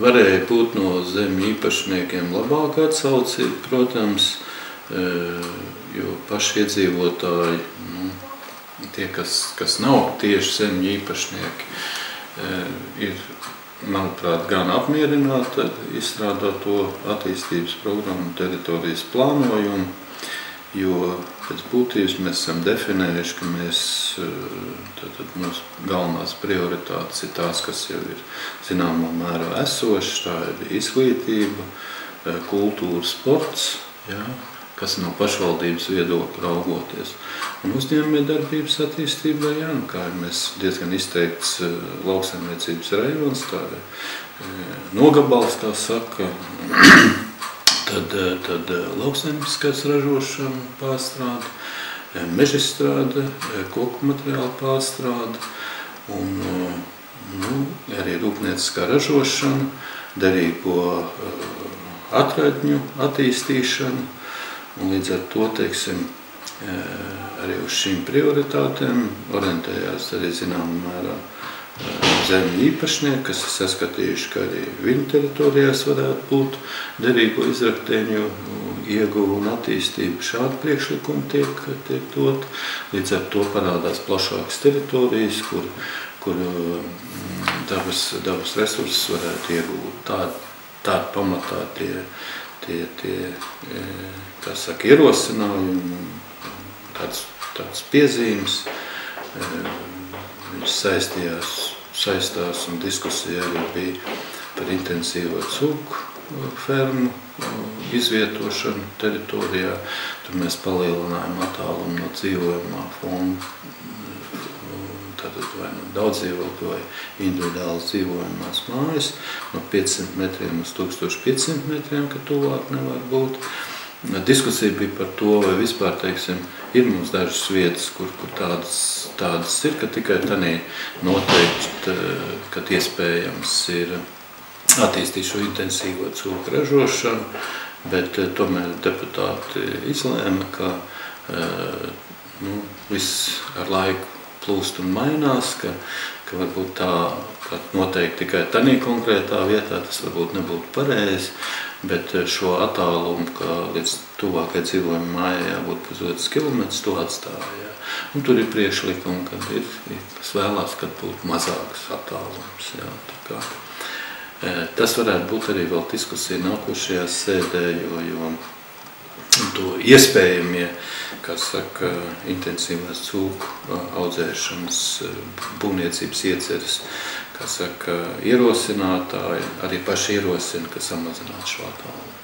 varēja būt no zemju īpašniekiem labāka atsaucība, protams, jo paši iedzīvotāji, tie, kas nav tieši zemju īpašnieki, ir, manuprāt, gan apmierināti ar izstrādāto attīstības programmu teritorijas plānojumu, jo pēc būtības mēs esam definējuši, ka mūsu galvenās prioritātes ir tās, kas jau ir zināmā mērā esošas, tā ir izglītība, kultūra, sports, kas no pašvaldības viedokļa raugoties. Un uzņēmējdarbības attīstībai, kā mēs diezgan izteikts lauksaimniecības rajons, tā ir nogabals, kā saka, tad lauksaimnieciskās ražošana pārstrāde, mežizstrāde, koku materiālu pārstrāde un arī rūpnieciskā ražošana, derīgo atradņu attīstīšana. Un līdz ar to, teiksim, arī uz šīm prioritātēm orientējās arī zināmā mērā zemju īpašnieki, kas ir saskatījuši, ka arī viņu teritorijās varētu būt derīgo izrakteņu ieguva un attīstība. Šādi priekšlikumi tiek dot. Līdz ar to parādās plašākas teritorijas, kur dabas resursus varētu iegūt. Tā pamatā tie kā saka, ierosinājumi, tāds piezīmes, viņš saistās un diskusija arī bija par intensīvo cūku fermu izvietošanu teritorijā. Tur mēs palielinājām attālumu no dzīvojamā fonda, tātad vai no daudzdzīvokļu vai individuālas dzīvojamās mājas, no 500 metriem uz 1500 metriem, ka tuvāk nevar būt. Diskusija bija par to, vai vispār, teiksim, ir mums dažas vietas, kur tādas ir, ka tikai tanī noteikti, kad iespējams ir attīstīt šo intensīvo cūku ražošanu, bet tomēr deputāti izlēma, ka viss ar laiku plūst un mainās, ka varbūt tā, ka noteikti tikai tanī konkrētā vietā tas varbūt nebūtu pareizi, bet šo attālumu, ka līdz tuvākai dzīvojamai mājai jābūt pusotrs kilometrs, to atstāja. Un tur ir priekšlikumi, kad kas vēlās, kad būtu mazāks attālums. Tas varētu būt arī vēl diskusija nākošajā sēdē, jo to iespējamie, kā saka, intensīvās cūku audzēšanas būvniecības ieceres, kā saka, ierosinātāji arī paši ierosina, ka samazināt šo attālumu.